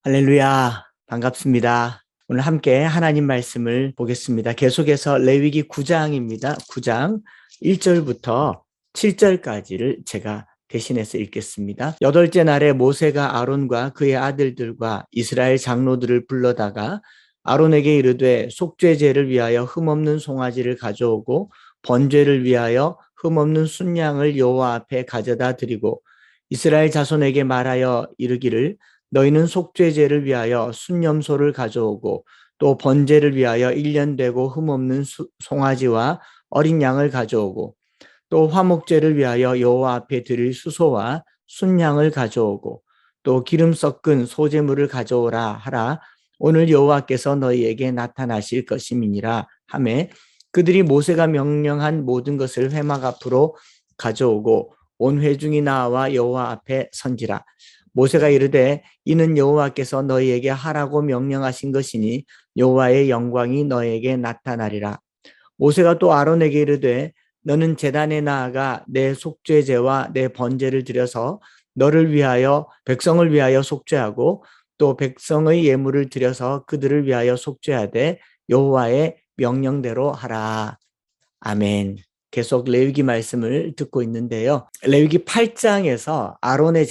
할렐루야, 반갑습니다. 오늘 함께 하나님 말씀을 보겠습니다. 계속해서 레위기 9장입니다. 9장 1절부터 7절까지를 제가 대신해서 읽겠습니다. 여덟째 날에 모세가 아론과 그의 아들들과 이스라엘 장로들을 불러다가 아론에게 이르되 속죄제를 위하여 흠없는 송아지를 가져오고 번제를 위하여 흠없는 순양을 여호와 앞에 가져다 드리고 이스라엘 자손에게 말하여 이르기를 너희는 속죄제를 위하여 순염소를 가져오고 또 번제를 위하여 1년 되고 흠없는 송아지와 어린 양을 가져오고 또 화목제를 위하여 여호와 앞에 드릴 수소와 순양을 가져오고 또 기름 섞은 소제물을 가져오라 하라. 오늘 여호와께서 너희에게 나타나실 것임이니라 하매 그들이 모세가 명령한 모든 것을 회막 앞으로 가져오고 온 회중이 나와 여호와 앞에 선지라. 모세가 이르되 이는 여호와께서 너희에게 하라고 명령하신 것이니 여호와의 영광이 너희에게 나타나리라. 모세가 또 아론에게 이르되 너는 제단에 나아가 내 속죄제와 내 번제를 드려서 너를 위하여 백성을 위하여 속죄하고 또 백성의 예물을 드려서 그들을 위하여 속죄하되 여호와의 명령대로 하라. 아멘. 계속 레위기 말씀을 듣고 있는데요. 레위기 8장에서 아론의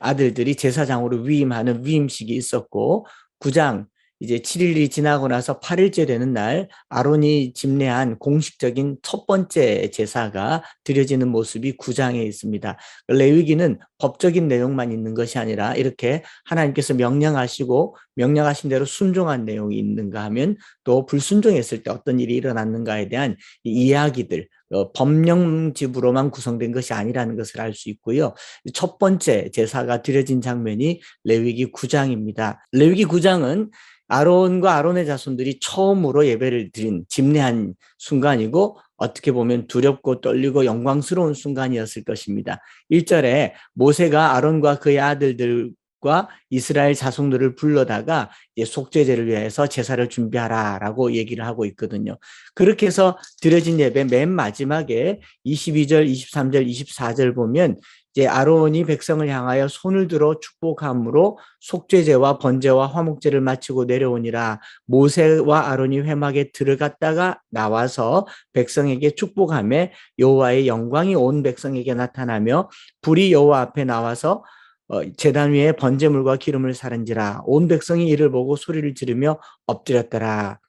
아들들이 제사장으로 위임하는 위임식이 있었고 9장 이제 7일이 지나고 나서 8일째 되는 날 아론이 집례한 공식적인 첫 번째 제사가 드려지는 모습이 9장에 있습니다. 레위기는 법적인 내용만 있는 것이 아니라 이렇게 하나님께서 명령하시고 명령하신 대로 순종한 내용이 있는가 하면 또 불순종했을 때 어떤 일이 일어났는가에 대한 이야기들, 법령집으로만 구성된 것이 아니라는 것을 알 수 있고요. 첫 번째 제사가 드려진 장면이 레위기 9장입니다. 레위기 9장은 아론과 아론의 자손들이 처음으로 예배를 드린 집례한 순간이고 어떻게 보면 두렵고 떨리고 영광스러운 순간이었을 것입니다. 1절에 모세가 아론과 그의 아들들과 이스라엘 자손들을 불러다가 속죄제를 위해서 제사를 준비하라라고 얘기를 하고 있거든요. 그렇게 해서 드려진 예배 맨 마지막에 22절, 23절, 24절 보면 이제 아론이 백성을 향하여 손을 들어 축복함으로 속죄제와 번제와 화목제를 마치고 내려오니라. 모세와 아론이 회막에 들어갔다가 나와서 백성에게 축복하며 여호와의 영광이 온 백성에게 나타나며 불이 여호와 앞에 나와서 제단 위에 번제물과 기름을 사른지라. 온 백성이 이를 보고 소리를 지르며 엎드렸더라.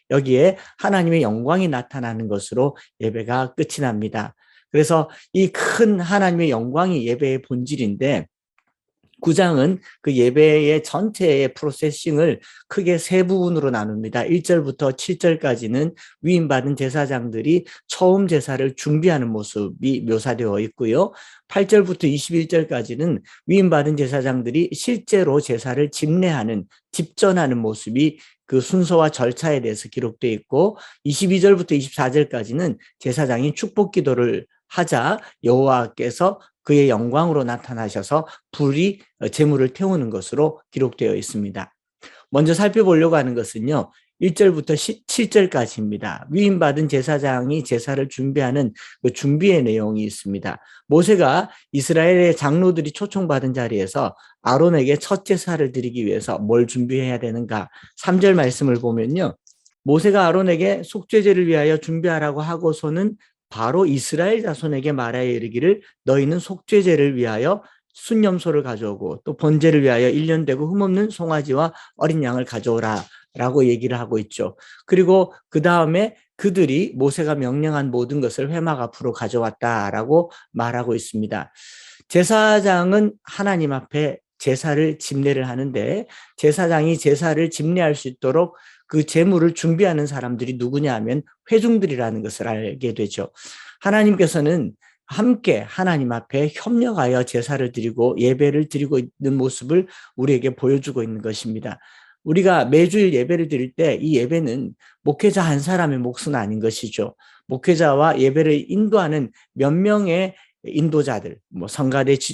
여기에 하나님의 영광이 나타나는 것으로 예배가 끝이 납니다. 그래서 이 큰 하나님의 영광이 예배의 본질인데 9장은 그 예배의 전체의 프로세싱을 크게 세 부분으로 나눕니다. 1절부터 7절까지는 위임받은 제사장들이 처음 제사를 준비하는 모습이 묘사되어 있고요. 8절부터 21절까지는 위임받은 제사장들이 실제로 제사를 집례하는, 집전하는 모습이 그 순서와 절차에 대해서 기록되어 있고 22절부터 24절까지는 제사장이 축복 기도를 하자 여호와께서 그의 영광으로 나타나셔서 불이 제물을 태우는 것으로 기록되어 있습니다. 먼저 살펴보려고 하는 것은요. 1절부터 7절까지입니다. 위임받은 제사장이 제사를 준비하는 그 준비의 내용이 있습니다. 모세가 이스라엘의 장로들이 초청받은 자리에서 아론에게 첫 제사를 드리기 위해서 뭘 준비해야 되는가? 3절 말씀을 보면요. 모세가 아론에게 속죄제를 위하여 준비하라고 하고서는 바로 이스라엘 자손에게 말하여 이르기를 너희는 속죄제를 위하여 순염소를 가져오고 또 번제를 위하여 1년 되고 흠없는 송아지와 어린 양을 가져오라 라고 얘기를 하고 있죠. 그리고 그 다음에 그들이 모세가 명령한 모든 것을 회막 앞으로 가져왔다라고 말하고 있습니다. 제사장은 하나님 앞에 제사를 집례를 하는데 제사장이 제사를 집례할 수 있도록 그 제물을 준비하는 사람들이 누구냐 하면 회중들이라는 것을 알게 되죠. 하나님께서는 함께 하나님 앞에 협력하여 제사를 드리고 예배를 드리고 있는 모습을 우리에게 보여주고 있는 것입니다. 우리가 매주일 예배를 드릴 때 이 예배는 목회자 한 사람의 몫은 아닌 것이죠. 목회자와 예배를 인도하는 몇 명의 인도자들,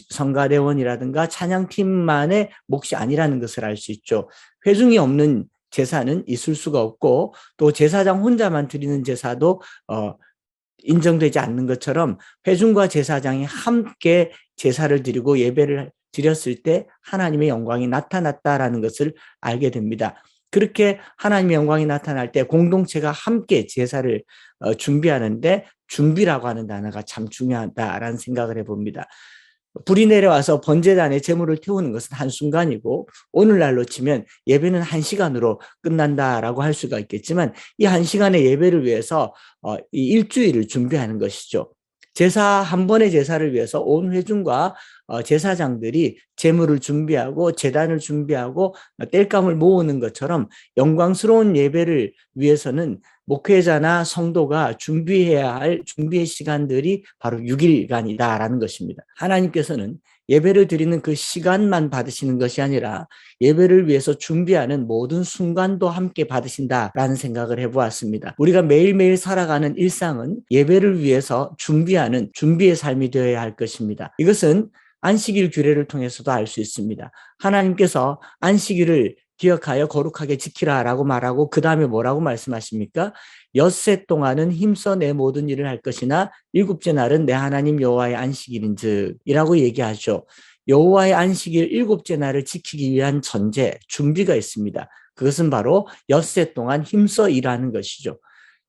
성가대원이라든가 찬양팀만의 몫이 아니라는 것을 알 수 있죠. 회중이 없는 제사는 있을 수가 없고 또 제사장 혼자만 드리는 제사도 인정되지 않는 것처럼 회중과 제사장이 함께 제사를 드리고 예배를 드렸을 때 하나님의 영광이 나타났다라는 것을 알게 됩니다. 그렇게 하나님의 영광이 나타날 때 공동체가 함께 제사를 준비하는데 준비라고 하는 단어가 참 중요하다라는 생각을 해봅니다. 불이 내려와서 번제단에 제물을 태우는 것은 한순간이고 오늘날로 치면 예배는 1시간으로 끝난다라고 할 수가 있겠지만 이 1시간의 예배를 위해서 이 일주일을 준비하는 것이죠. 제사 한 번의 제사를 위해서 온 회중과 제사장들이 제물을 준비하고 제단을 준비하고 땔감을 모으는 것처럼 영광스러운 예배를 위해서는 목회자나 성도가 준비해야 할 준비의 시간들이 바로 6일간이다라는 것입니다. 하나님께서는 예배를 드리는 그 시간만 받으시는 것이 아니라 예배를 위해서 준비하는 모든 순간도 함께 받으신다라는 생각을 해보았습니다. 우리가 매일매일 살아가는 일상은 예배를 위해서 준비하는 준비의 삶이 되어야 할 것입니다. 이것은 안식일 규례를 통해서도 알 수 있습니다. 하나님께서 안식일을 기억하여 거룩하게 지키라라고 말하고 그 다음에 뭐라고 말씀하십니까? 엿새 동안은 힘써 내 모든 일을 할 것이나 일곱째 날은 내 하나님 여호와의 안식일인즉 이라고 얘기하죠. 여호와의 안식일 일곱째 날을 지키기 위한 전제, 준비가 있습니다. 그것은 바로 엿새 동안 힘써 일하는 것이죠.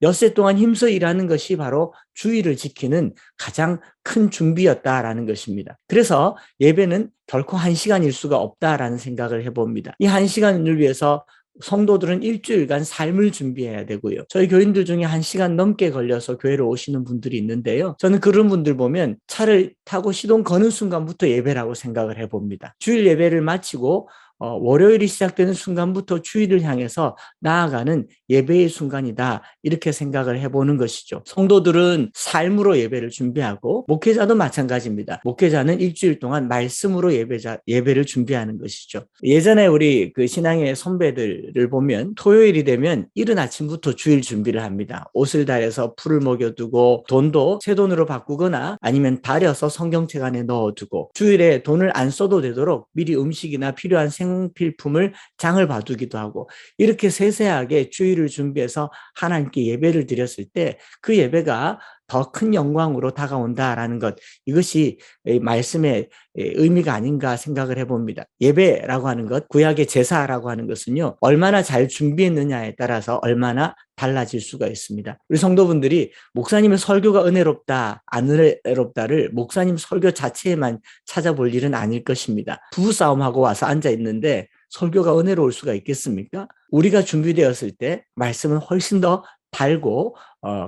엿새 동안 힘써 일하는 것이 바로 주일을 지키는 가장 큰 준비였다라는 것입니다. 그래서 예배는 결코 1시간일 수가 없다라는 생각을 해봅니다. 이 1시간을 위해서 성도들은 일주일간 삶을 준비해야 되고요. 저희 교인들 중에 1시간 넘게 걸려서 교회로 오시는 분들이 있는데요. 저는 그런 분들 보면 차를 타고 시동 거는 순간부터 예배라고 생각을 해봅니다. 주일 예배를 마치고 월요일이 시작되는 순간부터 주일을 향해서 나아가는 예배의 순간이다 이렇게 생각을 해보는 것이죠. 성도들은 삶으로 예배를 준비하고 목회자도 마찬가지입니다. 목회자는 일주일 동안 말씀으로 예배를 준비하는 것이죠. 예전에 우리 그 신앙의 선배들을 보면 토요일이 되면 이른 아침부터 주일 준비를 합니다. 옷을 달여서 풀을 먹여두고 돈도 새 돈으로 바꾸거나 아니면 달여서 성경책 안에 넣어두고 주일에 돈을 안 써도 되도록 미리 음식이나 필요한 생필품을 장을 봐두기도 하고 이렇게 세세하게 주일을 준비해서 하나님께 예배를 드렸을 때 그 예배가 더 큰 영광으로 다가온다라는 것, 이것이 말씀의 의미가 아닌가 생각을 해봅니다. 예배라고 하는 것, 구약의 제사라고 하는 것은요, 얼마나 잘 준비했느냐에 따라서 얼마나 달라질 수가 있습니다. 우리 성도분들이 목사님의 설교가 은혜롭다, 안 은혜롭다를 목사님 설교 자체에만 찾아볼 일은 아닐 것입니다. 부부싸움하고 와서 앉아있는데 설교가 은혜로울 수가 있겠습니까? 우리가 준비되었을 때 말씀은 훨씬 더 달고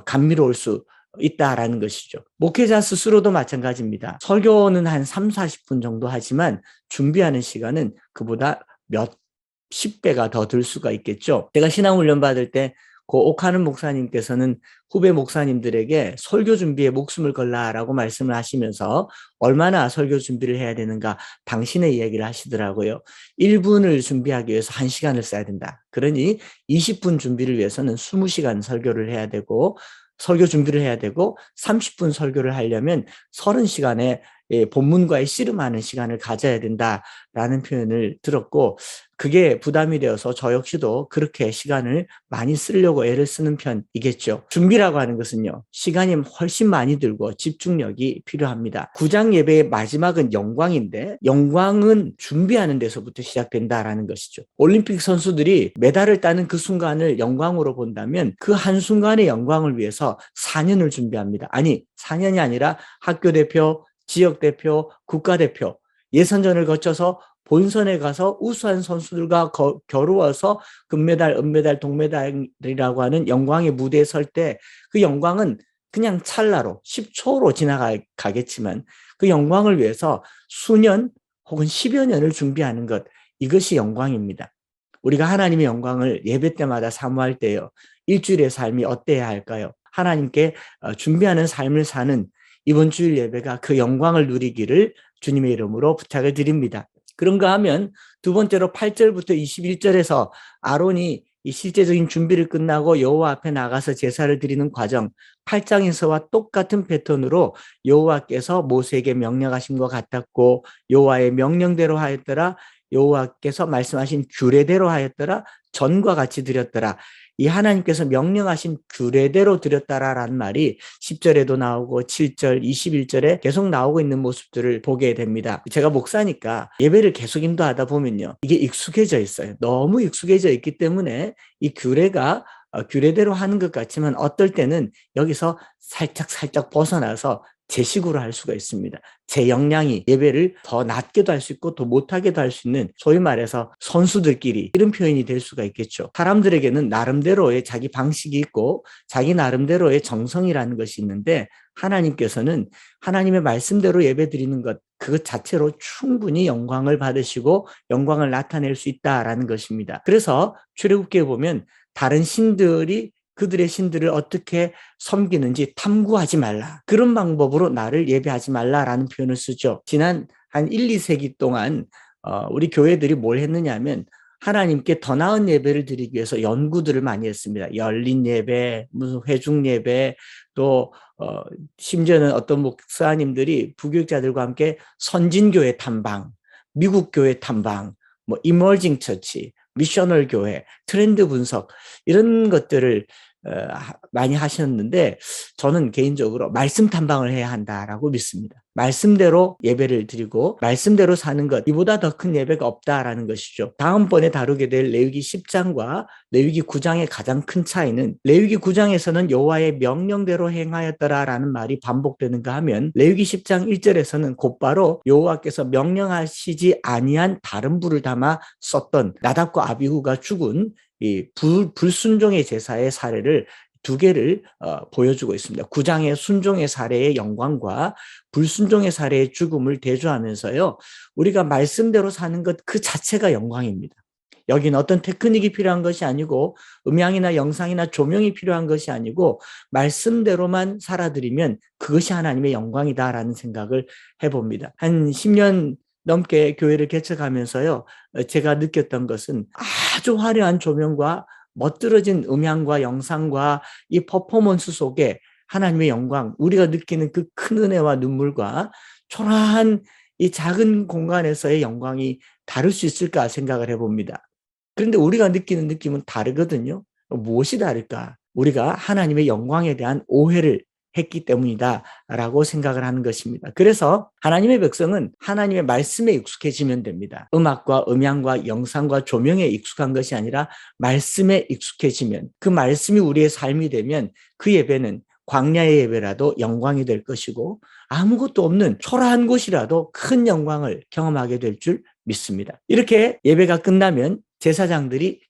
감미로울 수 있다라는 것이죠. 목회자 스스로도 마찬가지입니다. 설교는 한 3, 40분 정도 하지만 준비하는 시간은 그보다 몇십 배가 더 들 수가 있겠죠. 제가 신앙훈련 받을 때 그 옥하는 목사님께서는 후배 목사님들에게 설교 준비에 목숨을 걸라라고 말씀을 하시면서 얼마나 설교 준비를 해야 되는가 당신의 이야기를 하시더라고요. 1분을 준비하기 위해서 1시간을 써야 된다. 그러니 20분 준비를 위해서는 20시간 설교를 해야 되고 설교 준비를 해야 되고 30분 설교를 하려면 30시간의 본문과의 씨름하는 시간을 가져야 된다라는 표현을 들었고 그게 부담이 되어서 저 역시도 그렇게 시간을 많이 쓰려고 애를 쓰는 편이겠죠. 준비라고 하는 것은요. 시간이 훨씬 많이 들고 집중력이 필요합니다. 구장 예배의 마지막은 영광인데 영광은 준비하는 데서부터 시작된다라는 것이죠. 올림픽 선수들이 메달을 따는 그 순간을 영광으로 본다면 그 한순간의 영광을 위해서 4년을 준비합니다. 아니 4년이 아니라 학교 대표, 지역 대표, 국가대표, 예선전을 거쳐서 본선에 가서 우수한 선수들과 겨루어서 금메달, 은메달, 동메달이라고 하는 영광의 무대에 설 때 그 영광은 그냥 찰나로 10초로 지나가겠지만 그 영광을 위해서 수년 혹은 10여 년을 준비하는 것, 이것이 영광입니다. 우리가 하나님의 영광을 예배 때마다 사모할 때요. 일주일의 삶이 어때야 할까요? 하나님께 준비하는 삶을 사는 이번 주일 예배가 그 영광을 누리기를 주님의 이름으로 부탁을 드립니다. 그런가 하면 두 번째로 8절부터 21절에서 아론이 이 실제적인 준비를 끝나고 여호와 앞에 나가서 제사를 드리는 과정, 8장에서와 똑같은 패턴으로 여호와께서 모세에게 명령하신 것 같았고 여호와의 명령대로 하였더라, 여호와께서 말씀하신 규례대로 하였더라, 전과 같이 드렸더라. 이 하나님께서 명령하신 규례대로 드렸다라는 말이 10절에도 나오고 7절, 21절에 계속 나오고 있는 모습들을 보게 됩니다. 제가 목사니까 예배를 계속 인도하다 보면요, 이게 익숙해져 있어요. 너무 익숙해져 있기 때문에 이 규례가 규례대로 하는 것 같지만 어떨 때는 여기서 살짝 벗어나서 제 식으로 할 수가 있습니다. 제 역량이 예배를 더 낮게도 할 수 있고 더 못하게도 할 수 있는, 소위 말해서 선수들끼리 이런 표현이 될 수가 있겠죠. 사람들에게는 나름대로의 자기 방식이 있고 자기 나름대로의 정성이라는 것이 있는데, 하나님께서는 하나님의 말씀대로 예배 드리는 것, 그것 자체로 충분히 영광을 받으시고 영광을 나타낼 수 있다라는 것입니다. 그래서 출애굽기에 보면 다른 신들이 그들의 신들을 어떻게 섬기는지 탐구하지 말라, 그런 방법으로 나를 예배하지 말라라는 표현을 쓰죠. 지난 한 1, 2세기 동안 우리 교회들이 뭘 했느냐 하면 하나님께 더 나은 예배를 드리기 위해서 연구들을 많이 했습니다. 열린 예배, 무슨 회중 예배, 또 심지어는 어떤 목사님들이 부교육자들과 함께 선진교회 탐방, 미국 교회 탐방, 뭐 이머징 처치, 미셔널 교회, 트렌드 분석, 이런 것들을 많이 하셨는데, 저는 개인적으로 말씀 탐방을 해야 한다라고 믿습니다. 말씀대로 예배를 드리고 말씀대로 사는 것, 이보다 더 큰 예배가 없다라는 것이죠. 다음번에 다루게 될 레위기 10장과 레위기 9장의 가장 큰 차이는, 레위기 9장에서는 여호와의 명령대로 행하였더라라는 말이 반복되는가 하면, 레위기 10장 1절에서는 곧바로 여호와께서 명령하시지 아니한 다른 불을 담아 썼던 나답과 아비후가 죽은 이 불순종의 제사의 사례를 두 개를 보여주고 있습니다. 9장의 순종의 사례의 영광과 불순종의 사례의 죽음을 대조하면서요, 우리가 말씀대로 사는 것 그 자체가 영광입니다. 여기는 어떤 테크닉이 필요한 것이 아니고, 음향이나 영상이나 조명이 필요한 것이 아니고, 말씀대로만 살아드리면 그것이 하나님의 영광이다라는 생각을 해봅니다. 한 10년 넘게 교회를 개척하면서요, 제가 느꼈던 것은 아주 화려한 조명과 멋들어진 음향과 영상과 이 퍼포먼스 속에 하나님의 영광, 우리가 느끼는 그 큰 은혜와 눈물과 초라한 이 작은 공간에서의 영광이 다를 수 있을까 생각을 해봅니다. 그런데 우리가 느끼는 느낌은 다르거든요. 무엇이 다를까? 우리가 하나님의 영광에 대한 오해를 했기 때문이다 라고 생각을 하는 것입니다. 그래서 하나님의 백성은 하나님의 말씀에 익숙해지면 됩니다. 음악과 음향과 영상과 조명에 익숙한 것이 아니라 말씀에 익숙해지면, 그 말씀이 우리의 삶이 되면 그 예배는 광야의 예배라도 영광이 될 것이고, 아무것도 없는 초라한 곳이라도 큰 영광을 경험하게 될 줄 믿습니다. 이렇게 예배가 끝나면 제사장들이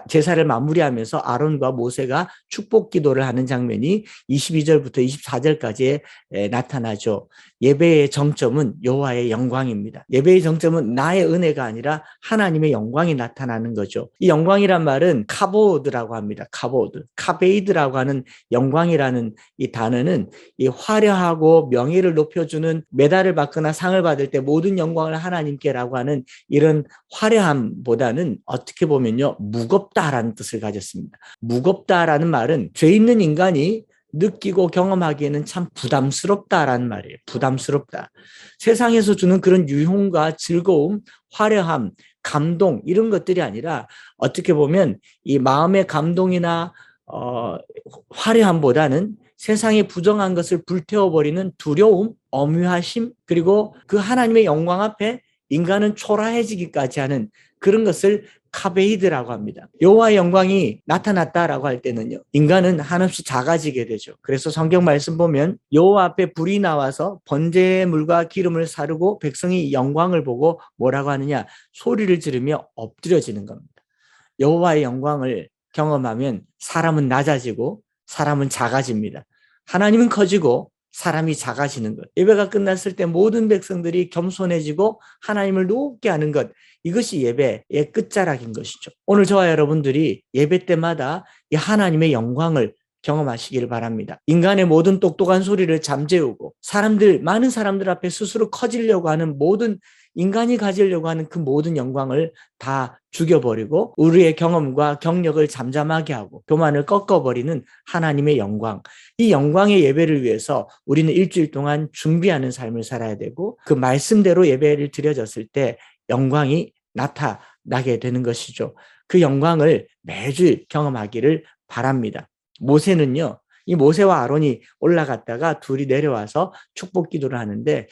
제사를 마무리하면서 아론과 모세가 축복 기도를 하는 장면이 22절부터 24절까지에 나타나죠. 예배의 정점은 여호와의 영광입니다. 예배의 정점은 나의 은혜가 아니라 하나님의 영광이 나타나는 거죠. 이 영광이란 말은 카보드라고 합니다. 카보드, 카베이드라고 하는 영광이라는 이 단어는 이 화려하고 명예를 높여주는, 메달을 받거나 상을 받을 때 모든 영광을 하나님께라고 하는 이런 화려함보다는 어떻게 보면요, 무겁다라는 뜻을 가졌습니다. 무겁다라는 말은 죄 있는 인간이 느끼고 경험하기에는 참 부담스럽다라는 말이에요. 부담스럽다. 세상에서 주는 그런 유흥과 즐거움, 화려함, 감동, 이런 것들이 아니라 어떻게 보면 이 마음의 감동이나 화려함보다는 세상의 부정한 것을 불태워버리는 두려움, 엄유하심, 그리고 그 하나님의 영광 앞에 인간은 초라해지기까지 하는 그런 것을 카베이드라고 합니다. 여호와의 영광이 나타났다라고 할 때는요, 인간은 한없이 작아지게 되죠. 그래서 성경 말씀 보면 여호와 앞에 불이 나와서 번제물과 기름을 사르고 백성이 영광을 보고 뭐라고 하느냐, 소리를 지르며 엎드려지는 겁니다. 여호와의 영광을 경험하면 사람은 낮아지고 사람은 작아집니다. 하나님은 커지고 사람이 작아지는 것. 예배가 끝났을 때 모든 백성들이 겸손해지고 하나님을 높게 하는 것, 이것이 예배의 끝자락인 것이죠. 오늘 저와 여러분들이 예배 때마다 이 하나님의 영광을 경험하시기를 바랍니다. 인간의 모든 똑똑한 소리를 잠재우고 많은 사람들 앞에 스스로 커지려고 하는 모든, 인간이 가지려고 하는 그 모든 영광을 다 죽여버리고 우리의 경험과 경력을 잠잠하게 하고 교만을 꺾어버리는 하나님의 영광, 이 영광의 예배를 위해서 우리는 일주일 동안 준비하는 삶을 살아야 되고, 그 말씀대로 예배를 드려졌을 때 영광이 나게 되는 것이죠. 그 영광을 매주 경험하기를 바랍니다. 모세는요, 이 모세와 아론이 올라갔다가 둘이 내려와서 축복 기도를 하는데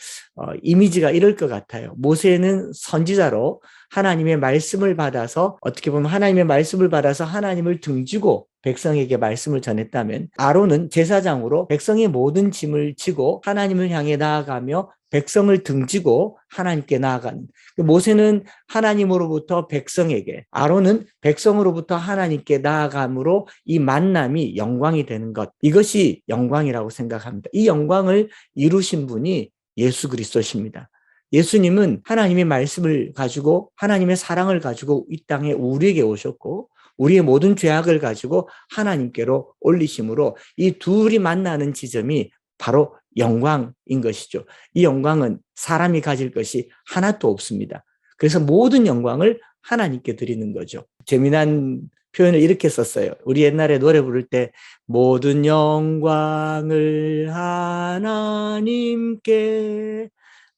이미지가 이럴 것 같아요. 모세는 선지자로 하나님의 말씀을 받아서, 어떻게 보면 하나님의 말씀을 받아서 하나님을 등지고 백성에게 말씀을 전했다면, 아론은 제사장으로 백성의 모든 짐을 지고 하나님을 향해 나아가며 백성을 등지고 하나님께 나아가는, 모세는 하나님으로부터 백성에게, 아론은 백성으로부터 하나님께 나아감으로 이 만남이 영광이 되는 것, 이것이 영광이라고 생각합니다. 이 영광을 이루신 분이 예수 그리스도십니다. 예수님은 하나님의 말씀을 가지고, 하나님의 사랑을 가지고 이 땅에 우리에게 오셨고, 우리의 모든 죄악을 가지고 하나님께로 올리심으로 이 둘이 만나는 지점이 바로 영광인 것이죠. 이 영광은 사람이 가질 것이 하나도 없습니다. 그래서 모든 영광을 하나님께 드리는 거죠. 재미난 표현을 이렇게 썼어요. 우리 옛날에 노래 부를 때 모든 영광을 하나님께,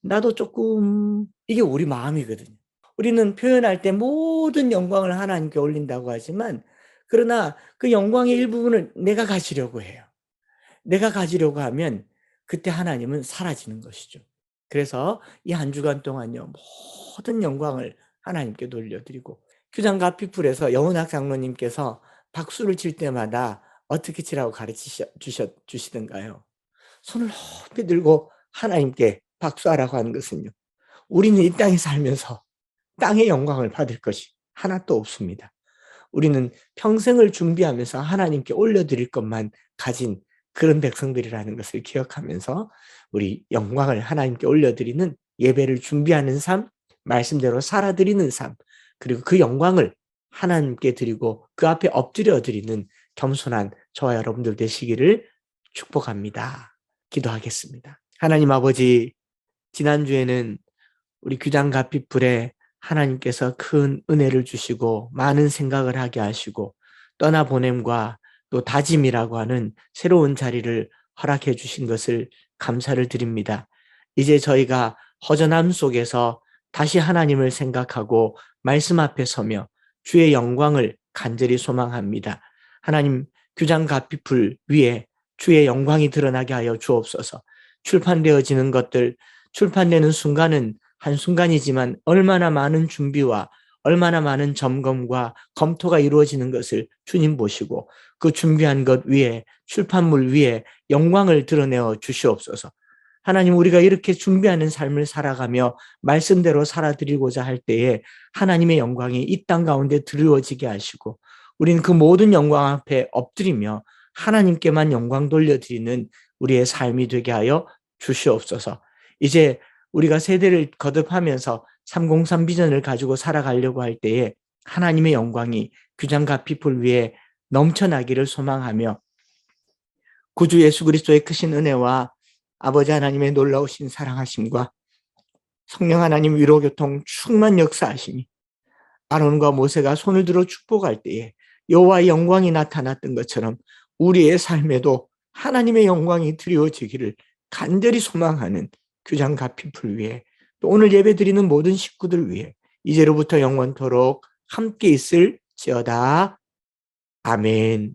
나도 조금, 이게 우리 마음이거든요. 우리는 표현할 때 모든 영광을 하나님께 올린다고 하지만, 그러나 그 영광의 일부분을 내가 가지려고 해요. 내가 가지려고 하면 그때 하나님은 사라지는 것이죠. 그래서 이 한 주간 동안요, 모든 영광을 하나님께 돌려드리고, 규장과 피플에서 영은학 장로님께서 박수를 칠 때마다 어떻게 치라고 주시던가요? 손을 높이 들고 하나님께 박수하라고 하는 것은요, 우리는 이 땅에 살면서 땅의 영광을 받을 것이 하나도 없습니다. 우리는 평생을 준비하면서 하나님께 올려드릴 것만 가진 그런 백성들이라는 것을 기억하면서 우리 영광을 하나님께 올려드리는 예배를 준비하는 삶, 말씀대로 살아드리는 삶, 그리고 그 영광을 하나님께 드리고 그 앞에 엎드려 드리는 겸손한 저와 여러분들 되시기를 축복합니다. 기도하겠습니다. 하나님 아버지, 지난주에는 우리 규장과 피플에 하나님께서 큰 은혜를 주시고 많은 생각을 하게 하시고 떠나보냄과 또 다짐이라고 하는 새로운 자리를 허락해 주신 것을 감사를 드립니다. 이제 저희가 허전함 속에서 다시 하나님을 생각하고 말씀 앞에 서며 주의 영광을 간절히 소망합니다. 하나님, 규장과 피플 위에 주의 영광이 드러나게 하여 주옵소서. 출판되어지는 것들, 출판되는 순간은 한순간이지만 얼마나 많은 준비와 얼마나 많은 점검과 검토가 이루어지는 것을 주님 보시고 그 준비한 것 위에, 출판물 위에 영광을 드러내어 주시옵소서. 하나님, 우리가 이렇게 준비하는 삶을 살아가며 말씀대로 살아드리고자 할 때에 하나님의 영광이 이 땅 가운데 드리워지게 하시고 우리는 그 모든 영광 앞에 엎드리며 하나님께만 영광 돌려드리는 우리의 삶이 되게 하여 주시옵소서. 이제 우리가 세대를 거듭하면서 303 비전을 가지고 살아가려고 할 때에 하나님의 영광이 규장과 피플 위에 넘쳐나기를 소망하며 구주 예수 그리스도의 크신 은혜와 아버지 하나님의 놀라우신 사랑하심과 성령 하나님 위로교통 충만 역사하심이 아론과 모세가 손을 들어 축복할 때에 여호와의 영광이 나타났던 것처럼 우리의 삶에도 하나님의 영광이 드리워지기를 간절히 소망하는 규장과 피플 위에, 또 오늘 예배드리는 모든 식구들 위해 이제로부터 영원토록 함께 있을지어다. 아멘.